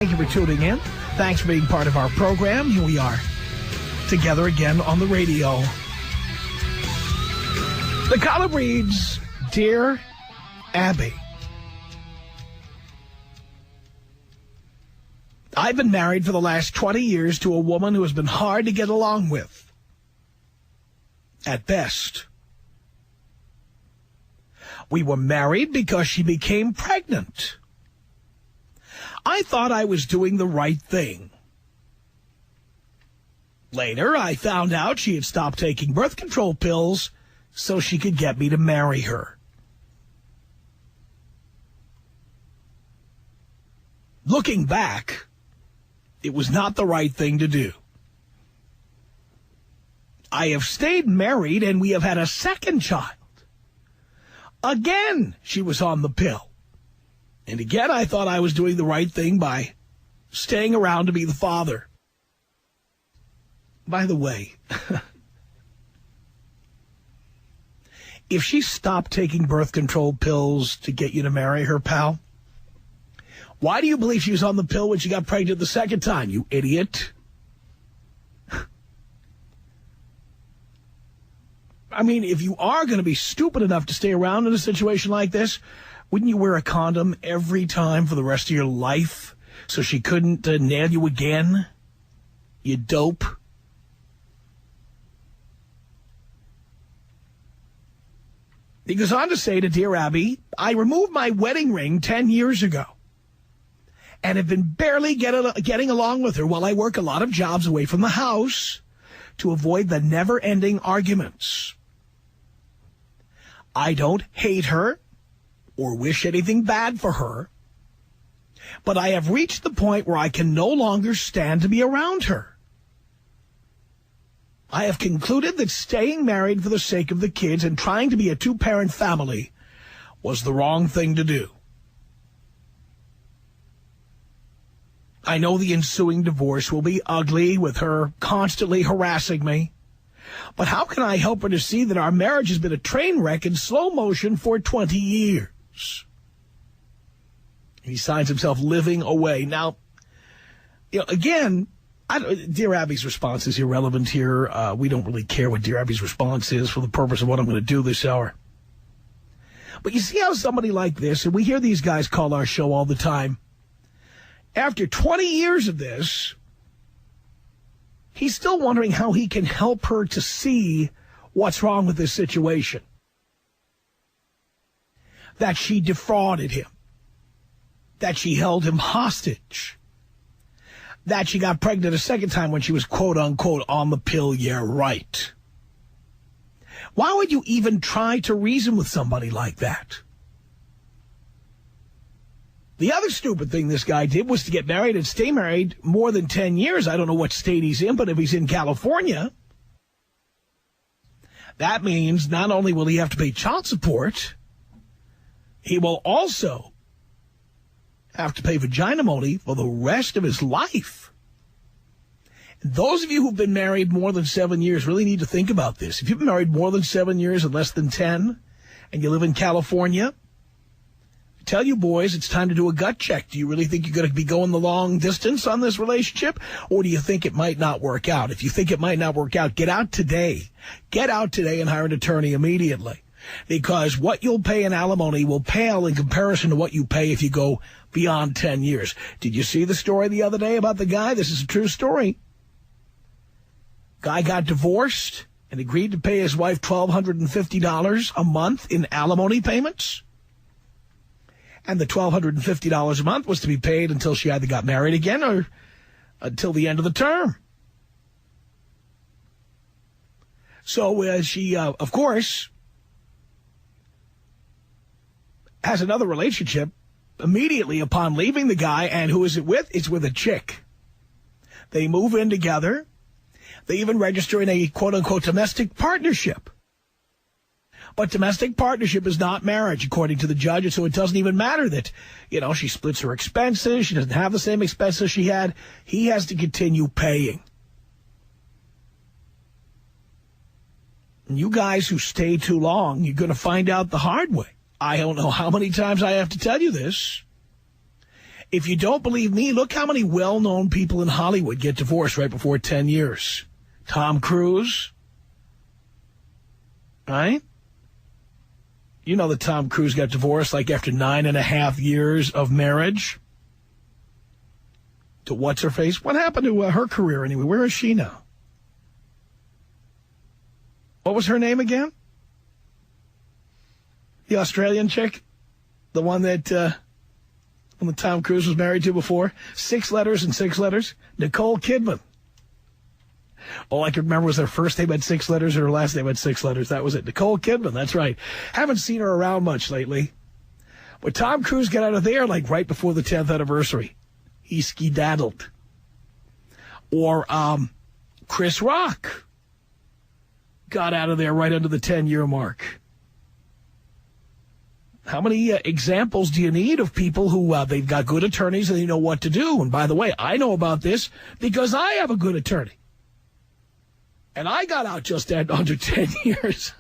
Thank you for tuning in. Thanks for being part of our program. Here we are together again on the radio. The column reads, Dear Abby, I've been married for the last 20 years to a woman who has been hard to get along with. At best. We were married because she became pregnant. I thought I was doing the right thing. Later, I found out she had stopped taking birth control pills so she could get me to marry her. Looking back, it was not the right thing to do. I have stayed married and we have had a second child. Again, she was on the pill. And again, I thought I was doing the right thing by staying around to be the father. By the way, if she stopped taking birth control pills to get you to marry her, pal, why do you believe she was on the pill when she got pregnant the second time, you idiot? I mean, if you are going to be stupid enough to stay around in a situation like this, wouldn't you wear a condom every time for the rest of your life so she couldn't nail you again? You dope. He goes on to say to Dear Abby, I removed my wedding ring 10 years ago and have been barely getting along with her while I work a lot of jobs away from the house to avoid the never-ending arguments. I don't hate her or wish anything bad for her, but I have reached the point where I can no longer stand to be around her. I have concluded that staying married for the sake of the kids and trying to be a two-parent family was the wrong thing to do. I know the ensuing divorce will be ugly with her constantly harassing me, but how can I help her to see that our marriage has been a train wreck in slow motion for 20 years? He signs himself living away. Now, again, Dear Abby's response is irrelevant here. We don't really care what Dear Abby's response is for the purpose of what I'm going to do this hour. But you see how somebody like this, and we hear these guys call our show all the time, after 20 years of this, he's still wondering how he can help her to see what's wrong with this situation. That she defrauded him. That she held him hostage. That she got pregnant a second time when she was quote-unquote on the pill, yeah, right. Why would you even try to reason with somebody like that? The other stupid thing this guy did was to get married and stay married more than 10 years. I don't know what state he's in, but if he's in California, that means not only will he have to pay child support, he will also have to pay vagina money for the rest of his life. And those of you who've been married more than 7 years really need to think about this. If you've been married more than 7 years and less than 10, and you live in California, I tell you boys, it's time to do a gut check. Do you really think you're going to be going the long distance on this relationship, or do you think it might not work out? If you think it might not work out, get out today. Get out today and hire an attorney immediately. Because what you'll pay in alimony will pale in comparison to what you pay if you go beyond 10 years. Did you see the story the other day about the guy? This is a true story. Guy got divorced and agreed to pay his wife $1,250 a month in alimony payments. And the $1,250 a month was to be paid until she either got married again or until the end of the term. So she, of course, has another relationship immediately upon leaving the guy. And who is it with? It's with a chick. They move in together. They even register in a quote-unquote domestic partnership. But domestic partnership is not marriage, according to the judge, and so it doesn't even matter that, she splits her expenses. She doesn't have the same expenses she had. He has to continue paying. And you guys who stay too long, you're going to find out the hard way. I don't know how many times I have to tell you this. If you don't believe me, look how many well-known people in Hollywood get divorced right before 10 years. Tom Cruise, right? You know that Tom Cruise got divorced like after 9.5 years of marriage. To what's-her-face? What happened to her career anyway? Where is she now? What was her name again? The Australian chick? The one that Tom Cruise was married to before? 6 letters and 6 letters? Nicole Kidman. All I can remember was her first name had 6 letters and her last name had 6 letters. That was it. Nicole Kidman, that's right. Haven't seen her around much lately. But Tom Cruise got out of there like right before the 10th anniversary. He skedaddled. Or Chris Rock got out of there right under the 10-year mark. How many examples do you need of people who they've got good attorneys and they know what to do? And by the way, I know about this because I have a good attorney. And I got out just at under 10 years.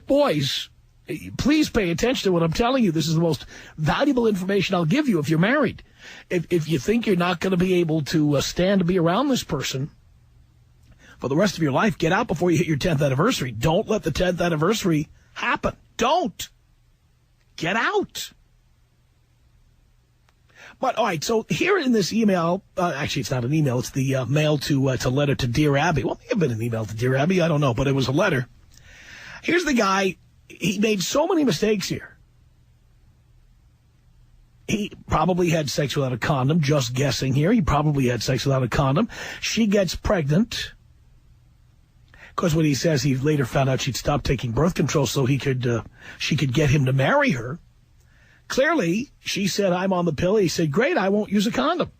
Boys, please pay attention to what I'm telling you. This is the most valuable information I'll give you if you're married. If you think you're not going to be able to stand to be around this person for the rest of your life, get out before you hit your 10th anniversary. Don't let the 10th anniversary happen. Don't. Get out. But, all right, so here in this email, actually it's not an email, it's the mail to letter to Dear Abby. Well, it may have been an email to Dear Abby, I don't know, but it was a letter. Here's the guy, he made so many mistakes here. He probably had sex without a condom, just guessing here. He probably had sex without a condom. She gets pregnant. Because what he says, he later found out she'd stopped taking birth control so she could get him to marry her. Clearly, she said, I'm on the pill. He said, great, I won't use a condom.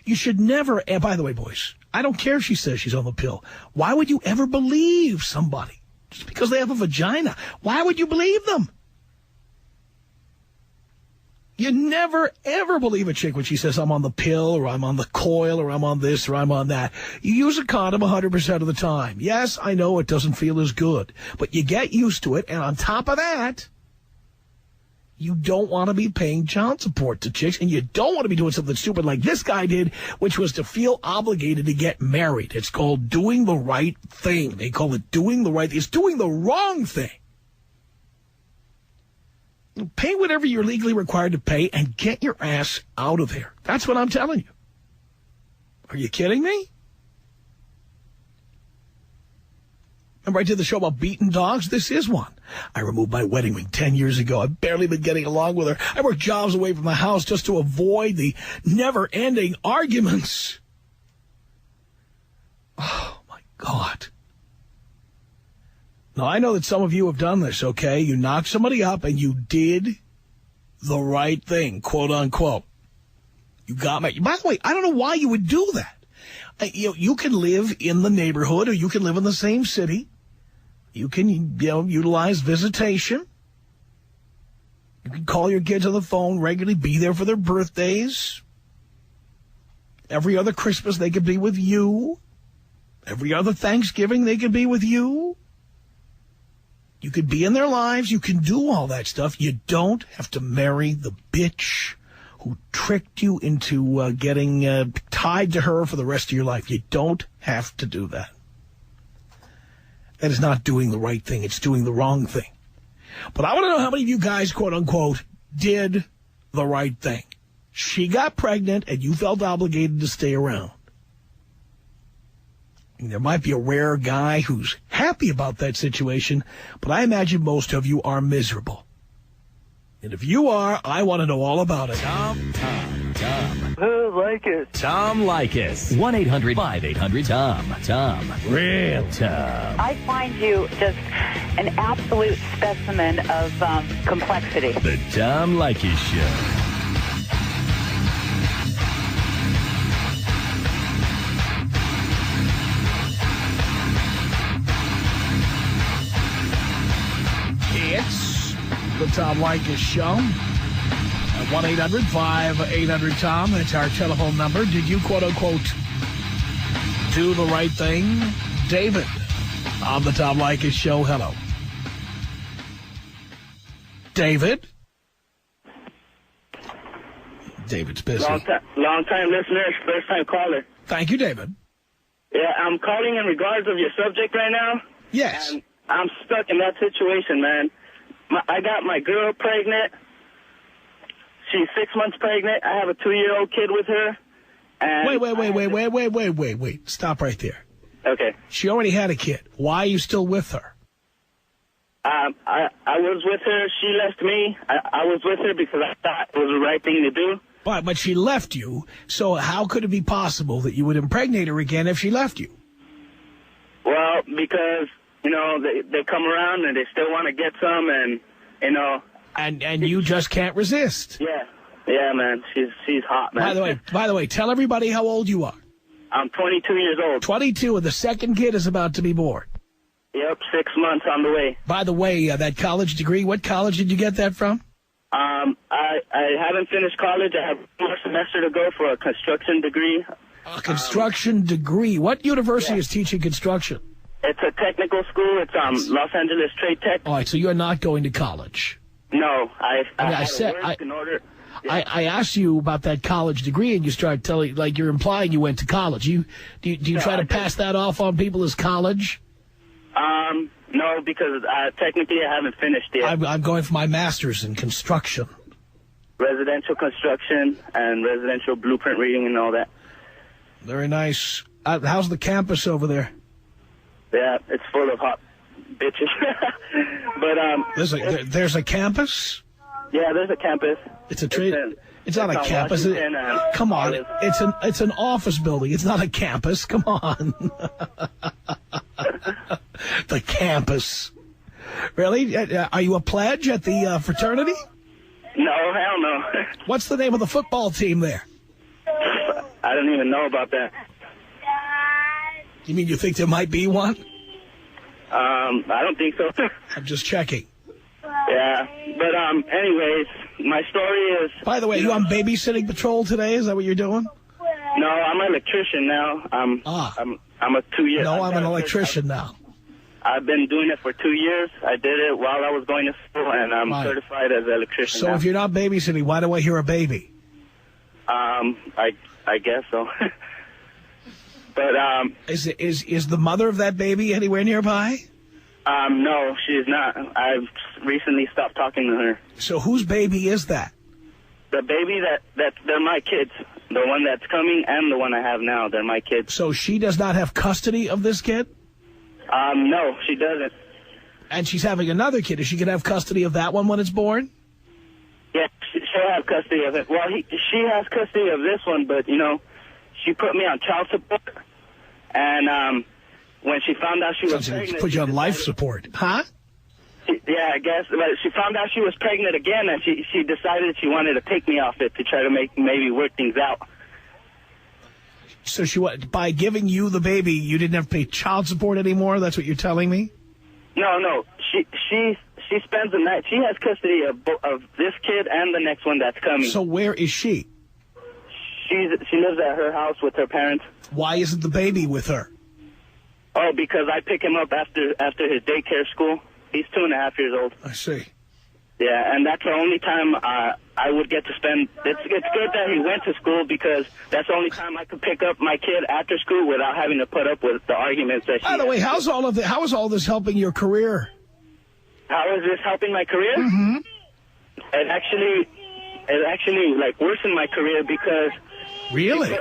You should never, and by the way, boys, I don't care if she says she's on the pill. Why would you ever believe somebody? Just because they have a vagina. Why would you believe them? You never, ever believe a chick when she says, I'm on the pill, or I'm on the coil, or I'm on this, or I'm on that. You use a condom 100% of the time. Yes, I know it doesn't feel as good, but you get used to it, and on top of that, you don't want to be paying child support to chicks, and you don't want to be doing something stupid like this guy did, which was to feel obligated to get married. It's called doing the right thing. They call it doing the right thing. It's doing the wrong thing. Pay whatever you're legally required to pay and get your ass out of there. That's what I'm telling you. Are you kidding me? Remember I did the show about beaten dogs? This is one. I removed my wedding ring 10 years ago. I've barely been getting along with her. I worked jobs away from the house just to avoid the never-ending arguments. Oh, my God. Now, I know that some of you have done this, okay? You knocked somebody up and you did the right thing, quote unquote. You got me. By the way, I don't know why you would do that. You can live in the neighborhood or you can live in the same city. You can, utilize visitation. You can call your kids on the phone regularly, be there for their birthdays. Every other Christmas, they could be with you. Every other Thanksgiving, they could be with you. You could be in their lives. You can do all that stuff. You don't have to marry the bitch who tricked you into getting tied to her for the rest of your life. You don't have to do that. That is not doing the right thing. It's doing the wrong thing. But I want to know how many of you guys, quote unquote, did the right thing. She got pregnant and you felt obligated to stay around. And there might be a rare guy who's happy about that situation, but I imagine most of you are miserable. And if you are, I want to know all about it. Tom. Leykis. Tom Leykis. 1-800-5800-TOM. Tom. Real Tom. I find you just an absolute specimen of complexity. The Tom Leykis Show. It's the Tom Leykis Show. 1-800-5800-TOM. That's our telephone number. Did you, quote-unquote, do the right thing? David on the Tom Leykis Show. Hello. David? David's busy. Long time listener, first time caller. Thank you, David. Yeah, I'm calling in regards of your subject right now. Yes. And I'm stuck in that situation, man. I got my girl pregnant. She's 6 months pregnant. I have a 2-year-old kid with her. And Wait. Stop right there. Okay. She already had a kid. Why are you still with her? I was with her. She left me. I was with her because I thought it was the right thing to do. But she left you, so how could it be possible that you would impregnate her again if she left you? Well, because, you know, they come around and they still want to get some and, you know. And you just can't resist. Yeah, man. She's hot, man. By the way, tell everybody how old you are. I'm 22 years old. 22, and the second kid is about to be born. Yep, 6 months on the way. By the way, that college degree, what college did you get that from? I haven't finished college. I have 1 more semester to go for a construction degree. A construction degree. What university is teaching construction? It's a technical school. It's Los Angeles Trade Tech. All right, so you're not going to college. No, I asked you about that college degree, and you start telling, like you're implying you went to college. Do you try to pass that off on people as college? No, because technically I haven't finished yet. I'm going for my master's in construction. Residential construction and residential blueprint reading and all that. Very nice. How's the campus over there? Yeah, it's full of hot bitches. But there's a campus? Yeah, there's a campus. It's a trade. It's not a campus. Come on, it's an office building. It's not a campus. Come on. The campus. Really? Are you a pledge at the fraternity? No, hell no. What's the name of the football team there? I don't even know about that. You mean you think there might be one? I don't think so. I'm just checking. Yeah, but anyways, my story is... By the way, you on babysitting patrol today? Is that what you're doing? No, I'm an electrician now. I'm a 2-year... No, I'm an electrician now. I've been doing it for 2 years. I did it while I was going to school, and I'm certified as an electrician So now. if you're not babysitting, why do I hear a baby? I guess so. But is the mother of that baby anywhere nearby? No, she's not. I've recently stopped talking to her. So whose baby is that? The baby they're my kids. The one that's coming and the one I have now, they're my kids. So she does not have custody of this kid? No, she doesn't. And she's having another kid. Is she going to have custody of that one when it's born? Yeah, she'll have custody of it. Well, she has custody of this one, but, you know, she put me on child support. And when she found out she was pregnant... Put you on life support. Huh? Yeah, I guess. But she found out she was pregnant again, and she decided she wanted to take me off it to try to maybe work things out. So by giving you the baby, you didn't have to pay child support anymore? That's what you're telling me? No. She spends the night. She has custody of this kid and the next one that's coming. So where is she? She lives at her house with her parents. Why isn't the baby with her? Oh, because I pick him up after his daycare school. He's 2.5 years old. I see. Yeah, and that's the only time I would get to spend. It's good that he went to school because that's the only time I could pick up my kid after school without having to put up with the arguments that she By the way, how is all this helping your career? How is this helping my career? Mm-hmm. It actually like worsened my career because... Really?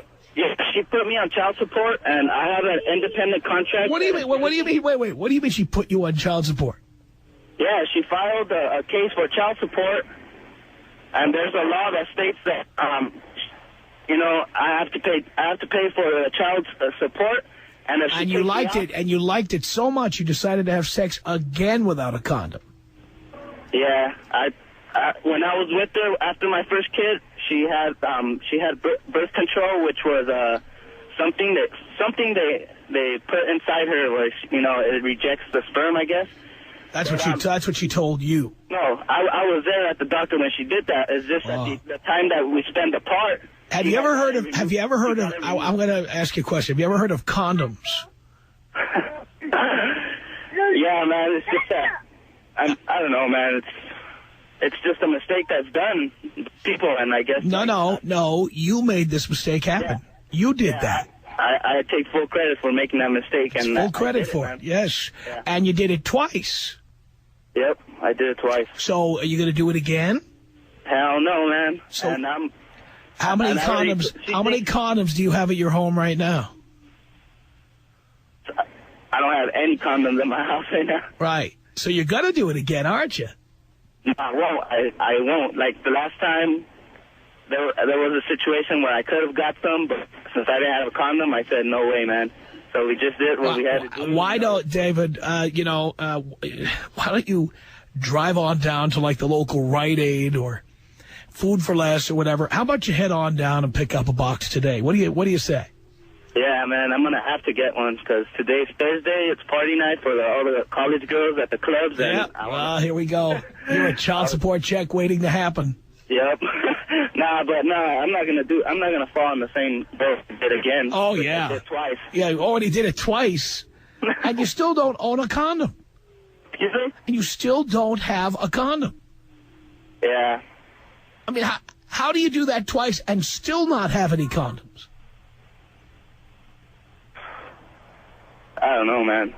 She put me on child support, and I have an independent contract. What do you mean? What do you mean? Wait. What do you mean she put you on child support? Yeah, she filed a case for child support, and there's a law that states that, I have to pay for the child's support. And you liked it so much you decided to have sex again without a condom. Yeah, when I was with her after my first kid, she had birth control, which was something they put inside her, where it rejects the sperm, I guess. That's what she told you. No, I was there at the doctor when she did that. It's just at the time that we spend apart. Have you ever heard of? I'm going to ask you a question. Have you ever heard of condoms? Yeah, man. It's just that I don't know, man. it's just a mistake that's done, people, and I guess... No, you made this mistake happen. Yeah. You did that. I take full credit for making that mistake. And full credit for it, yes. Yeah. And you did it twice. Yep, I did it twice. So, are you going to do it again? Hell no, man. So, and how many condoms do you have at your home right now? I don't have any condoms in my house right now. Right. So you're going to do it again, aren't you? No, I won't. I won't. Like the last time, there was a situation where I could have got some, but since I didn't have a condom, I said, no way, man. So we just did what we had to do. Why don't, David, why don't you drive on down to like the local Rite Aid or Food for Less or whatever? How about you head on down and pick up a box today? What do you say? Yeah, man, I'm going to have to get one because today's Thursday. It's party night for all the college girls at the clubs. Yeah, well, here we go. You're a child support check waiting to happen. Yep. I'm not going to fall in the same boat again. Oh, yeah. I did it twice. Yeah, you already did it twice. And you still don't own a condom. Excuse me? And you still don't have a condom. Yeah. I mean, how do you do that twice and still not have any condoms? I don't know, man.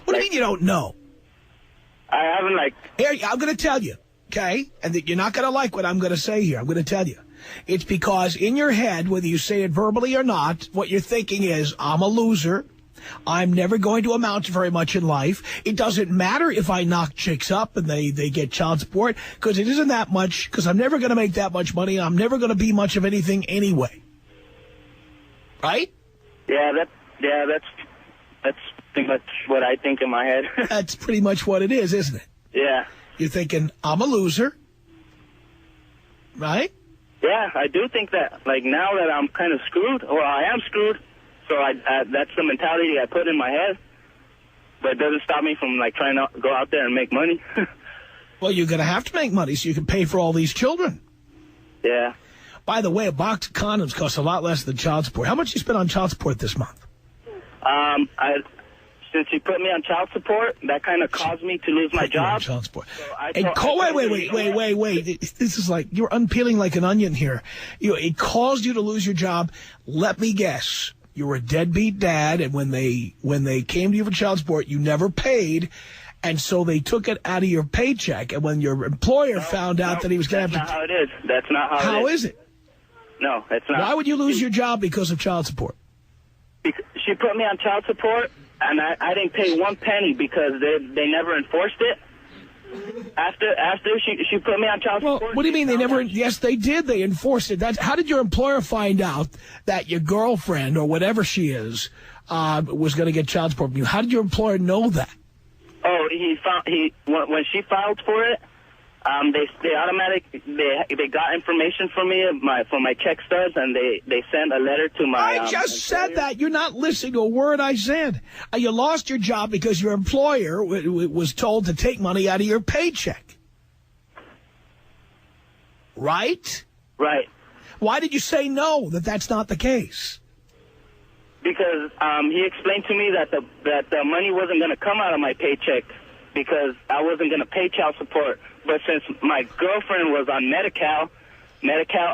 What do you mean you don't know? I haven't, Here, I'm going to tell you, okay? And you're not going to like what I'm going to say here. I'm going to tell you. It's because in your head, whether you say it verbally or not, what you're thinking is, I'm a loser. I'm never going to amount to very much in life. It doesn't matter if I knock chicks up and they get child support, because it isn't that much, because I'm never going to make that much money, and I'm never going to be much of anything anyway. Right? Yeah, that's pretty much what I think in my head. That's pretty much what it is, isn't it? Yeah. You're thinking, I'm a loser. Right? Yeah, I do think that. Like, now that I'm kind of screwed, or I am screwed, so that's the mentality I put in my head. But it doesn't stop me from, trying to go out there and make money. Well, you're going to have to make money so you can pay for all these children. Yeah. By the way, a box of condoms costs a lot less than child support. How much you spent on child support this month? Since you put me on child support, that kind of caused me to lose my job. Child support. So Wait. This is like, you're unpeeling like an onion here. It caused you to lose your job. Let me guess. You were a deadbeat dad, and when they came to you for child support, you never paid, and so they took it out of your paycheck. And when your employer found out that he was going to have to... That's not how it is. That's not how it is. How is it? No, it's not. Why would you lose your job because of child support? Because she put me on child support, and I didn't pay one penny because they never enforced it. After she put me on child support. Well, what do you mean they never? Yes, they did. They enforced it. How did your employer find out that your girlfriend or whatever she is was going to get child support from you? How did your employer know that? Oh, when she filed for it, they got information from me from my check stubs, and they sent a letter to my. I just said that. You're not listening to a word I said. You lost your job because your employer was told to take money out of your paycheck. Right? Right. Why did you say no? That's not the case. Because he explained to me that the money wasn't going to come out of my paycheck because I wasn't going to pay child support. But since my girlfriend was on Medi-Cal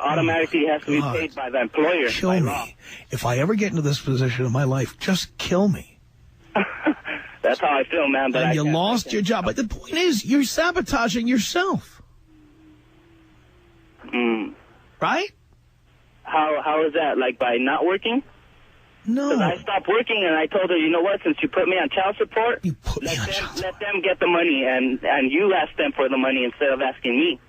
automatically has to be paid by the employer. Kill me. Law. If I ever get into this position in my life, just kill me. That's how I feel, man. But and you lost your job. But the point is, you're sabotaging yourself. Right? How is that? Like by not working? No. Because I stopped working, and I told her, you know what, since you put me on child support, let them get the money, and you ask them for the money instead of asking me.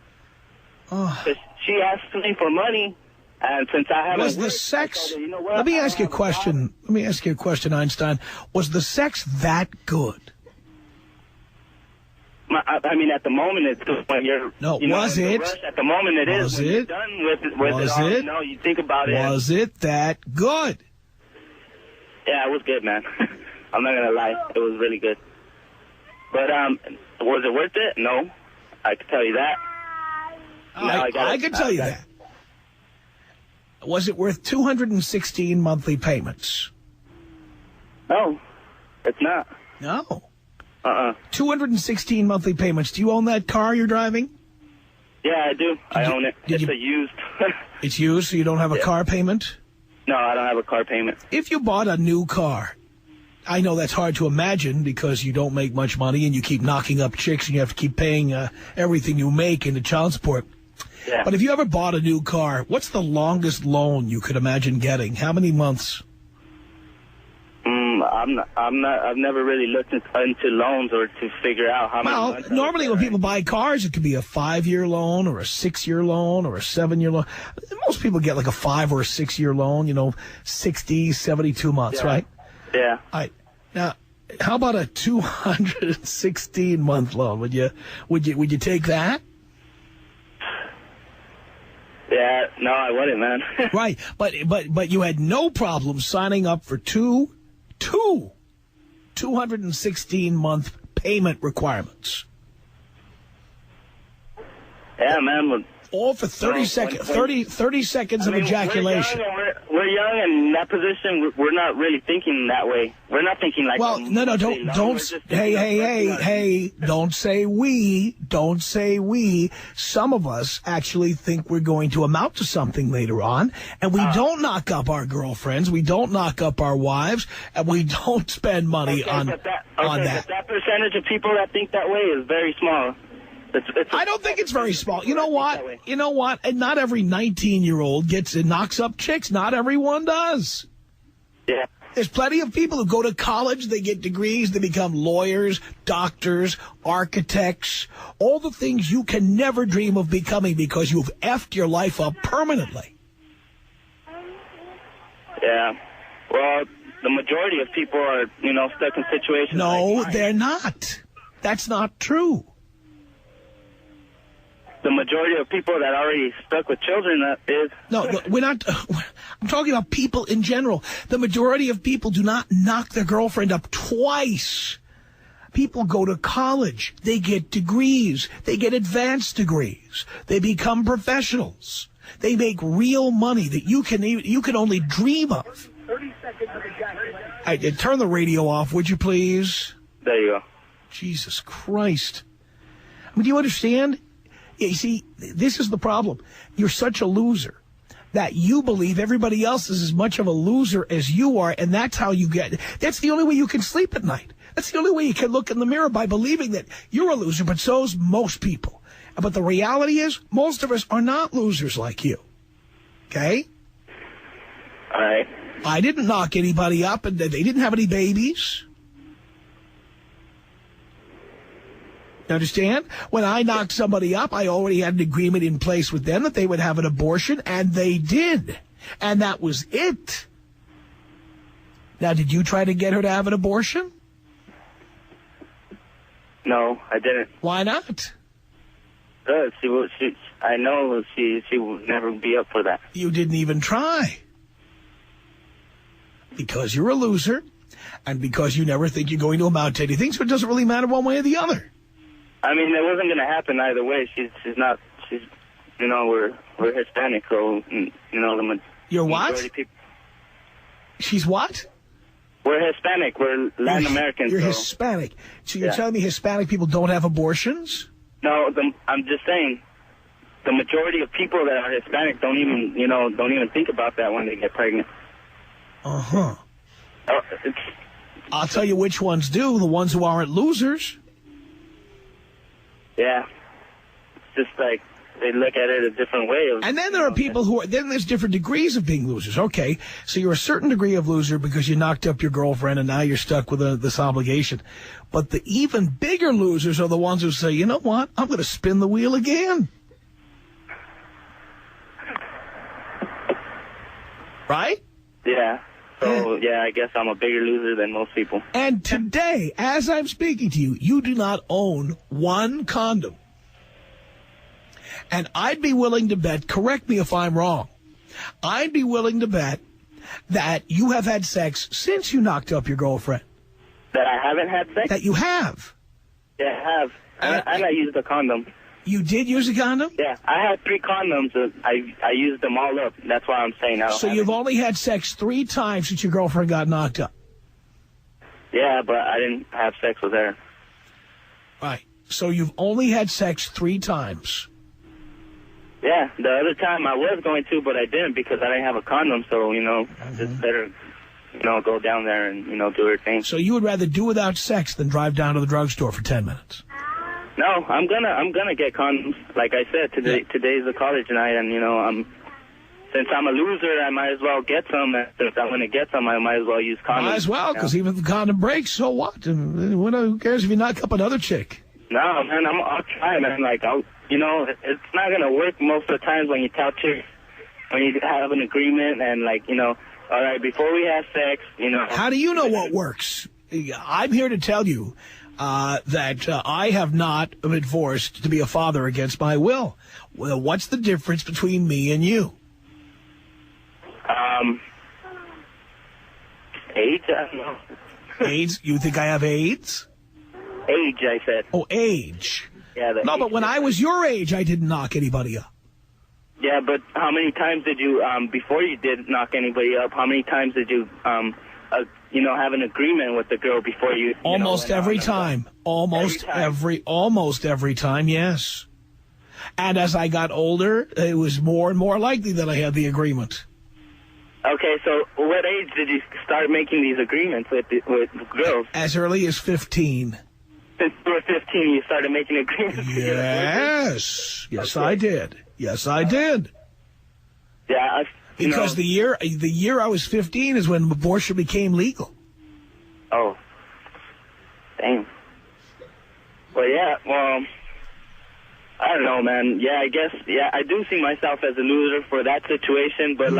Because she asked me for money, and since I haven't was the sex... Her, you know what? Let me ask you a question. Let me ask you a question, Einstein. Was the sex that good? I mean, at the moment, it's good when you're... No, was it? Rush, at the moment, it is. When you're done with it all, you know, you think about it. Was it that good? Yeah, it was good, man. I'm not going to lie. It was really good. But was it worth it? No. I can tell you that. I can tell you that. Was it worth 216 monthly payments? No, it's not. No. 216 monthly payments. Do you own that car you're driving? Yeah, I do. I own it. It's a used. It's used, so you don't have a car payment? No, I don't have a car payment. If you bought a new car, I know that's hard to imagine because you don't make much money and you keep knocking up chicks and you have to keep paying everything you make into child support. Yeah. But if you ever bought a new car, what's the longest loan you could imagine getting? How many months? I've never really looked into loans or to figure out how many months. Well, normally when people buy cars, it could be a 5-year loan or a 6-year loan or a 7-year loan. Most people get like a 5 or a 6-year loan, 60, 72 months, right? Yeah. All right. Now, how about a 216-month loan? Would you take that? Yeah, no, I wouldn't, man. Right, but you had no problem signing up for two 216-month payment requirements. Yeah, man. All for 30 seconds of ejaculation. We're young, and in that position, we're not really thinking that way. We're not thinking like... Well, no, don't, hey, don't say we. Don't say we. Some of us actually think we're going to amount to something later on, and we don't knock up our girlfriends, we don't knock up our wives, and we don't spend money on that. But that percentage of people that think that way is very small. I don't think it's very small. You know what? And not every 19-year-old knocks up chicks. Not everyone does. Yeah. There's plenty of people who go to college, they get degrees, they become lawyers, doctors, architects, all the things you can never dream of becoming because you've effed your life up permanently. Yeah. Well, the majority of people are, stuck in situations like they're not. That's not true. The majority of people that are already stuck with children is... No, we're not... I'm talking about people in general. The majority of people do not knock their girlfriend up twice. People go to college. They get degrees. They get advanced degrees. They become professionals. They make real money that you can only dream of. 30 seconds of ejaculation. Turn the radio off, would you please? There you go. Jesus Christ. I mean, do you understand? You see, this is the problem. You're such a loser that you believe everybody else is as much of a loser as you are, and that's how you get... That's the only way you can sleep at night. That's the only way you can look in the mirror, by believing that you're a loser, but so's most people. But the reality is, most of us are not losers like you. Okay? All right. I didn't knock anybody up, and they didn't have any babies. You understand? When I knocked somebody up, I already had an agreement in place with them that they would have an abortion, and they did. And that was it. Now, did you try to get her to have an abortion? No, I didn't. Why not? I know she would never be up for that. You didn't even try. Because you're a loser, and because you never think you're going to amount to anything, so it doesn't really matter one way or the other. I mean, it wasn't going to happen either way. We're Hispanic, so, You're what? She's what? We're Hispanic. We're Latin American. You're Hispanic. So you're telling me Hispanic people don't have abortions? No, I'm just saying the majority of people that are Hispanic don't even think about that when they get pregnant. Uh-huh. I'll tell you which ones do, the ones who aren't losers. Yeah. It's just like they look at it a different way. And then there are people then there's different degrees of being losers. Okay, so you're a certain degree of loser because you knocked up your girlfriend and now you're stuck with this obligation. But the even bigger losers are the ones who say, you know what, I'm going to spin the wheel again. Right? Yeah. So, yeah, I guess I'm a bigger loser than most people. And today, as I'm speaking to you, you do not own one condom. And I'd be willing to bet, correct me if I'm wrong, I'd be willing to bet that you have had sex since you knocked up your girlfriend. That I haven't had sex? That you have. Yeah, I have. And I used a condom. You did use a condom? Yeah, I had 3 condoms. I used them all up. That's why I'm saying I don't So you've only had sex 3 times since your girlfriend got knocked up? Yeah, but I didn't have sex with her. Right. So you've only had sex 3 times. Yeah, the other time I was going to, but I didn't because I didn't have a condom. So, just better, go down there and, do her thing. So you would rather do without sex than drive down to the drugstore for 10 minutes? No, I'm gonna get condoms. Like I said, today's a college night, and since I'm a loser, I might as well get some. And since I'm gonna get some, I might as well use condoms. Might as well, because even if the condom breaks, so what? Who cares if you knock up another chick? No, man, I'll try, man. Like it's not gonna work most of the times when you tell chicks, when you have an agreement and all right, before we have sex, How do you know what works? I'm here to tell you that I have not been forced to be a father against my will. Well, what's the difference between me and you? Age, I don't know. AIDS? You think I have AIDS? Age, I said. Oh, age. Yeah. No, but when I was your age, I didn't knock anybody up. Yeah, but how many times did you, before you did knock anybody up, how many times did you, have an agreement with the girl before you? Almost every time. Almost every time, yes. And as I got older, it was more and more likely that I had the agreement. Okay, so what age did you start making these agreements with girls? As early as 15. Since you were 15, you started making agreements? Yes. Yes, I did. Yes, I did. Yeah, because the year I was 15 is when abortion became legal. Oh. Dang. Well, yeah, I don't know, man. Yeah, I guess, I do see myself as a loser for that situation, but,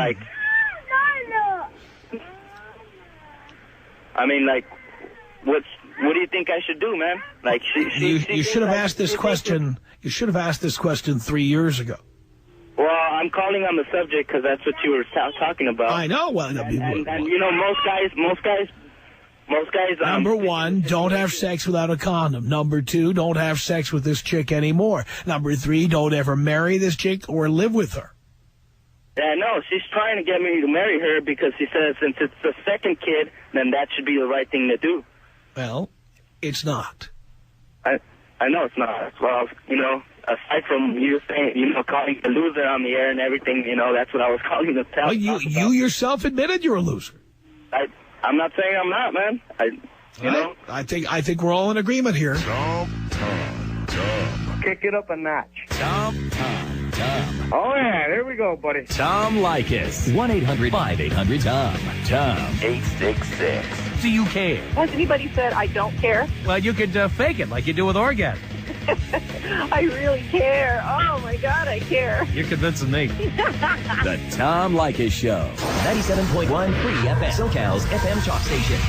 what do you think I should do, man? You should have asked this question. You should have asked this question 3 years ago. Well, I'm calling on the subject because that's what you were talking about. I know. Well, most guys. Number one, don't have sex without a condom. Number two, don't have sex with this chick anymore. Number three, don't ever marry this chick or live with her. Yeah, no, she's trying to get me to marry her because she says since it's the second kid, then that should be the right thing to do. Well, it's not. I know it's not. Well, aside from you saying, calling a loser on the air and everything, that's what I was calling to tell. Well, you yourself admitted you're a loser. I'm not saying I'm not, man. I think we're all in agreement here. Tom. Kick it up a notch. Tom. Oh, yeah, there we go, buddy. Tom Leykis. 1-800-5800-TOM. Tom. 866. Do you care? Has anybody said I don't care? Well, you could fake it like you do with orgasm. I really care. Oh, my God, I care. You're convincing me. The Tom Leykis Show. 97.1 Free FM. SoCal's FM talk station.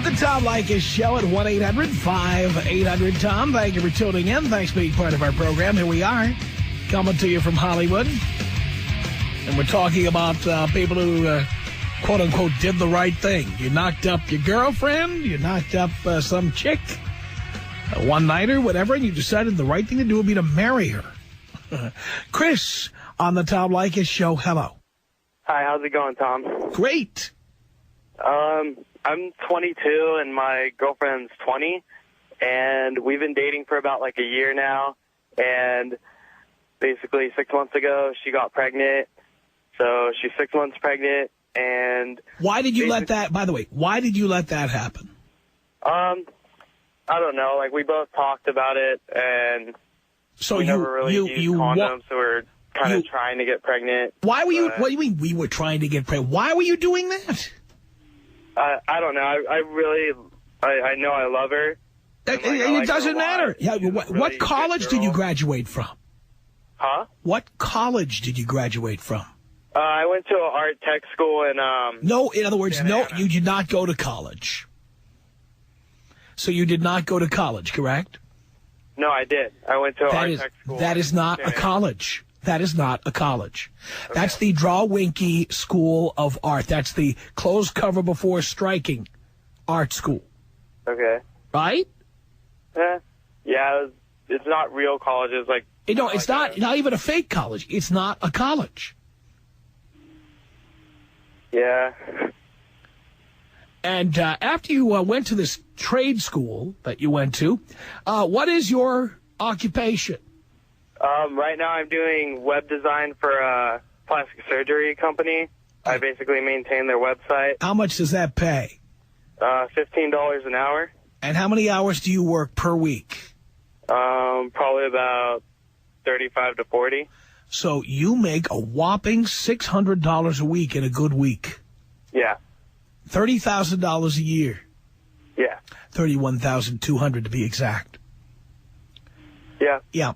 The Tom Leykis Show at 1-800-5800-TOM. Thank you for tuning in. Thanks for being part of our program. Here we are, coming to you from Hollywood. And we're talking about people who, quote-unquote, did the right thing. You knocked up your girlfriend, you knocked up some chick, a one-nighter, whatever, and you decided the right thing to do would be to marry her. Chris, on the Tom Leykis Show, hello. Hi, how's it going, Tom? Great. I'm 22 and my girlfriend's 20, and we've been dating for about like a year now, and basically 6 months ago she got pregnant, so she's 6 months pregnant, and... Why did you let that, by the way, why did you let that happen? I don't know, like we both talked about it, and so we never really used condoms, so we're kind of trying to get pregnant. Why were you, what do you mean we were trying to get pregnant? Why were you doing that? I don't know. I know I love her. It doesn't matter. Yeah, what college did you graduate from? Huh? What college did you graduate from? I went to an art tech school in... No, in other words, no, you did not go to college. So you did not go to college, correct? No, I did. I went to an art tech school. That is not a college. That is not a college. Okay. That's the Draw Winky School of Art. That's the closed cover before striking art school. Okay. Right? Yeah, it's not real colleges. No, it's not even a fake college. It's not a college. Yeah. And after you went to this trade school that you went to, what is your occupation? Right now I'm doing web design for a plastic surgery company. I basically maintain their website. How much does that pay? $15 an hour. And how many hours do you work per week? Probably about 35 to 40. So you make a whopping $600 a week in a good week. Yeah. $30,000 a year. Yeah. $31,200 to be exact. Yeah. Yeah.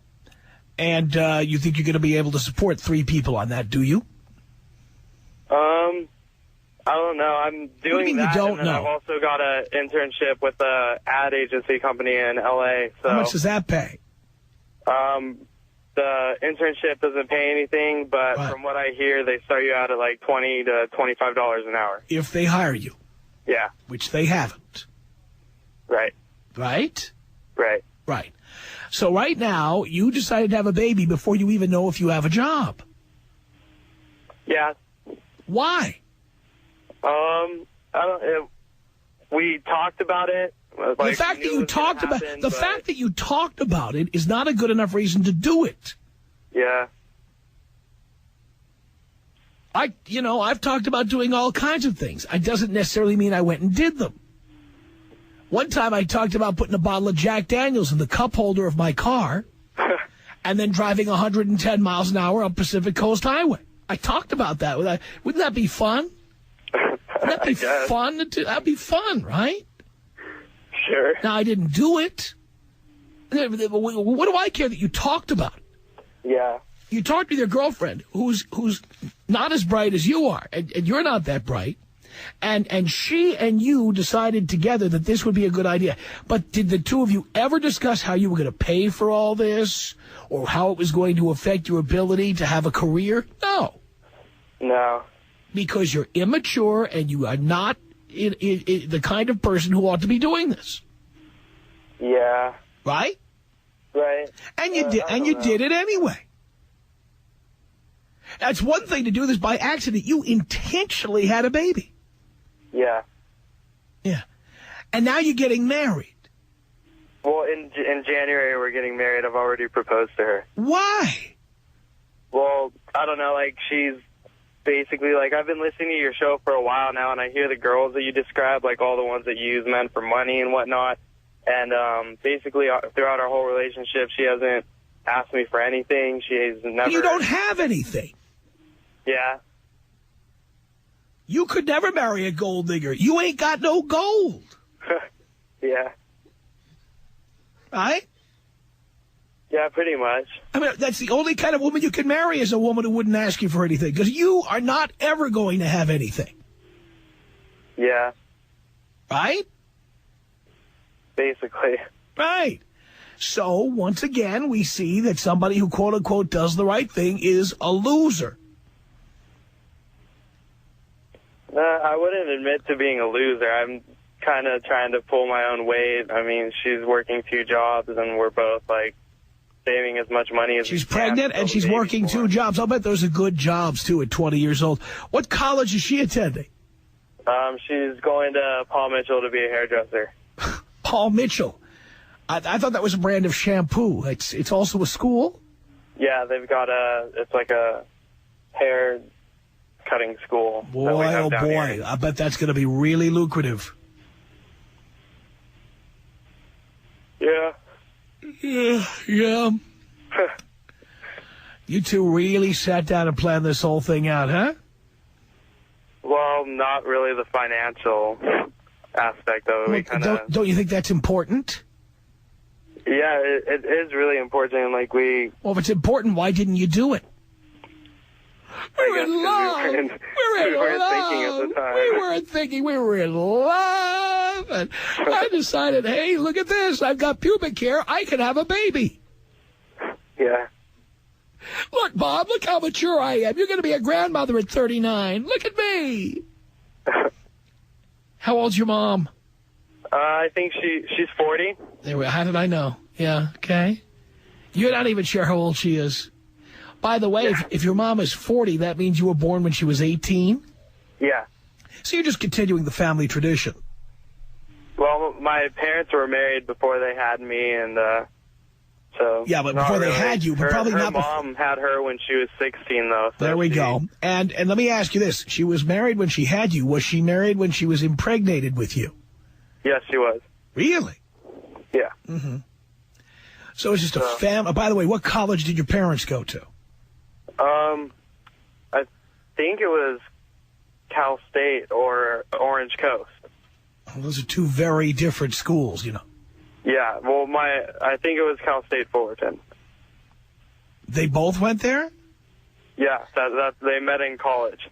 And you think you're going to be able to support 3 people on that, do you? I don't know. I'm doing What do you mean that, you don't and then know? I've also got an internship with a ad agency company in L.A. So, How much does that pay? The internship doesn't pay anything, but Right. from what I hear, they start you out at like $20 to $25 an hour. If they hire you, Yeah. which they haven't. Right. Right? Right. Right. So right now, you decided to have a baby before you even know if you have a job. Yeah. Why? We talked about it. Like, The fact that you talked about it is not a good enough reason to do it. Yeah. I've talked about doing all kinds of things. It doesn't necessarily mean I went and did them. One time I talked about putting a bottle of Jack Daniels in the cup holder of my car and then driving 110 miles an hour up Pacific Coast Highway. I talked about that. Wouldn't that be fun? Wouldn't that be fun? That'd be fun, right? Sure. Now, I didn't do it. What do I care that you talked about it? Yeah. You talked with your girlfriend, who's not as bright as you are, and you're not that bright, and she and you decided together that this would be a good idea. But did the two of you ever discuss how you were going to pay for all this, or how it was going to affect your ability to have a career? No. No. Because you're immature and you are not the kind of person who ought to be doing this. Yeah. Right? Right. And you did it anyway. That's one thing to do this by accident. You intentionally had a baby. Yeah. Yeah. And now you're getting married. Well, in January we're getting married. I've already proposed to her. Why? Well, I don't know. Like, she's basically, like, I've been listening to your show for a while now, and I hear the girls that you describe, like all the ones that use men for money and whatnot. And basically, throughout our whole relationship, she hasn't asked me for anything. She has never. You don't have anything. Yeah. You could never marry a gold digger. You ain't got no gold. Yeah. Right? Yeah, pretty much. I mean, that's the only kind of woman you can marry is a woman who wouldn't ask you for anything, because you are not ever going to have anything. Yeah. Right? Basically. Right. So, once again, we see that somebody who, quote-unquote, does the right thing is a loser. I wouldn't admit to being a loser. I'm kind of trying to pull my own weight. I mean, she's working 2 jobs, and we're both, like, saving as much money as She's we can pregnant, and she's working 2 jobs. I'll bet those are good jobs, too, at 20 years old. What college is she attending? She's going to Paul Mitchell to be a hairdresser. Paul Mitchell. I thought that was a brand of shampoo. It's also a school? Yeah, they've got it's like a hair cutting school. Boy, oh boy, here. I bet that's going to be really lucrative. Yeah. Yeah. You two really sat down and planned this whole thing out, huh? Well, not really the financial aspect of it. Don't you think that's important? Yeah, it is really important. Like, Well, if it's important, why didn't you do it? We were in love. We weren't thinking at the time. We weren't thinking. We were in love. And I decided, hey, look at this. I've got pubic hair. I can have a baby. Yeah. Look, Bob, look how mature I am. You're going to be a grandmother at 39. Look at me. How old's your mom? I think she's 40. How did I know? Yeah, okay. You're not even sure how old she is. By the way, if your mom is 40, that means you were born when she was 18? Yeah. So you're just continuing the family tradition. Well, my parents were married before they had me, and so... Yeah, but not before they really. had you, but her, probably her not... mom had her when she was 16, though. So There we go. And let me ask you this. She was married when she had you. Was she married when she was impregnated with you? Yes, she was. Really? Yeah. Mm-hmm. So it's just a family... By the way, what college did your parents go to? I think it was Cal State or Orange Coast. Well, those are two very different schools, you know. Yeah, well, I think it was Cal State Fullerton. They both went there? Yeah, that they met in college.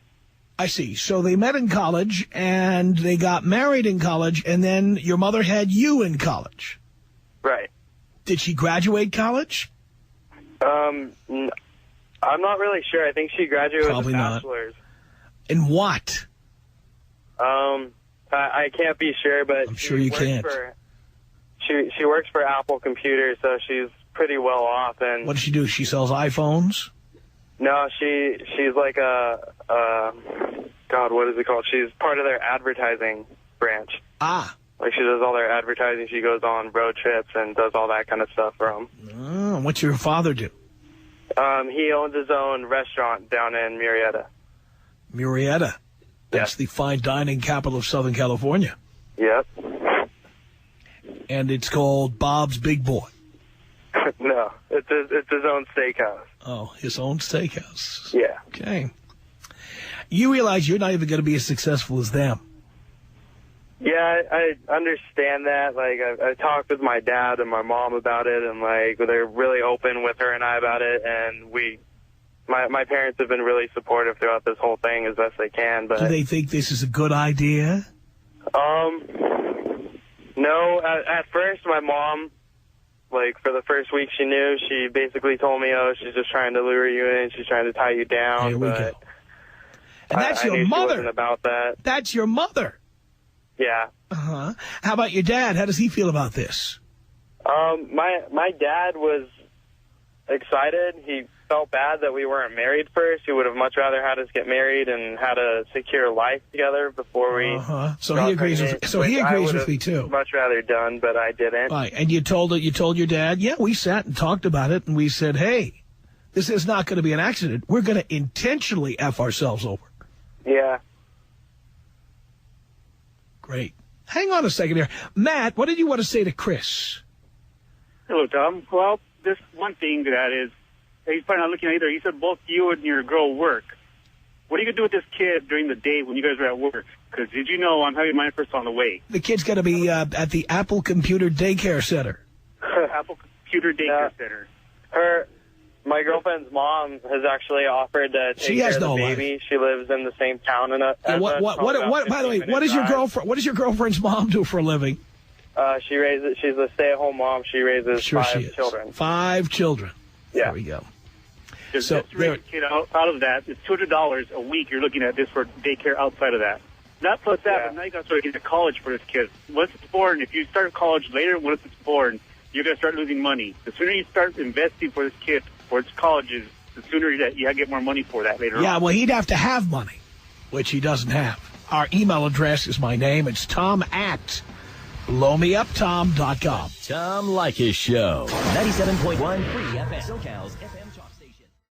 I see. So they met in college, and they got married in college, and then your mother had you in college. Right. Did she graduate college? I'm not really sure. I think she graduated Probably with a not. bachelor's. In what? I can't be sure, but I'm sure you can't. She works for Apple Computers, so she's pretty well off. And What does she do? She sells iPhones? no, she's like God, what is it called? She's part of their advertising branch. Ah. Like, she does all their advertising. She goes on road trips and does all that kind of stuff for them. Oh, what's your father do? He owns his own restaurant down in Murrieta. Murrieta. That's the fine dining capital of Southern California. Yep. And it's called Bob's Big Boy. No, it's his own steakhouse. Oh, his own steakhouse. Yeah. Okay. You realize you're not even going to be as successful as them. Yeah, I understand that. Like, I talked with my dad and my mom about it, and, like, they're really open with her and I about it, and my parents have been really supportive throughout this whole thing as best they can. But do they think this is a good idea? No. At first, my mom, like, for the first week she knew, she basically told me, oh, she's just trying to lure you in, she's trying to tie you down. Here we go. And that's I your knew mother. She wasn't about that. That's your mother. Yeah. Uh-huh. How about your dad? How does he feel about this? My dad was excited. He felt bad that we weren't married first. He would have much rather had us get married and had a secure life together before we. So he agrees with. So he agrees with me too. Much rather done, but I didn't. Right. And you told your dad? Yeah, we sat and talked about it, and we said, hey, this is not going to be an accident. We're going to intentionally F ourselves over. Yeah. Great. Hang on a second here. Matt, what did you want to say to Chris? Hello, Tom. Well, this one thing that is, he's probably not looking at either. He said both you and your girl work. What are you going to do with this kid during the day when you guys are at work? Because did you know I'm having mine first on the way? The kid's going to be at the Apple Computer Daycare Center. Apple Computer Daycare Center. My girlfriend's mom has actually offered to take care of the baby. Life. She lives in the same town. By the way, what does your girlfriend's mom do for a living? She's a stay-at-home mom. She raises 5 children. 5 children. Yeah. There we go. So to raise a kid out of that, it's $200 a week you're looking at this for daycare outside of that. Not plus that, but now you got to start getting to college for this kid. Once it's born, if you start college later, once it's born, you're going to start losing money. The sooner you start investing for this kid, for its colleges, the sooner that you get more money for that later on. Yeah, well, he'd have to have money, which he doesn't have. Our email address is my name. It's Tom@blowmeuptom.com. Tom Leykis Show. 97.1 Free FM. SoCal's FM.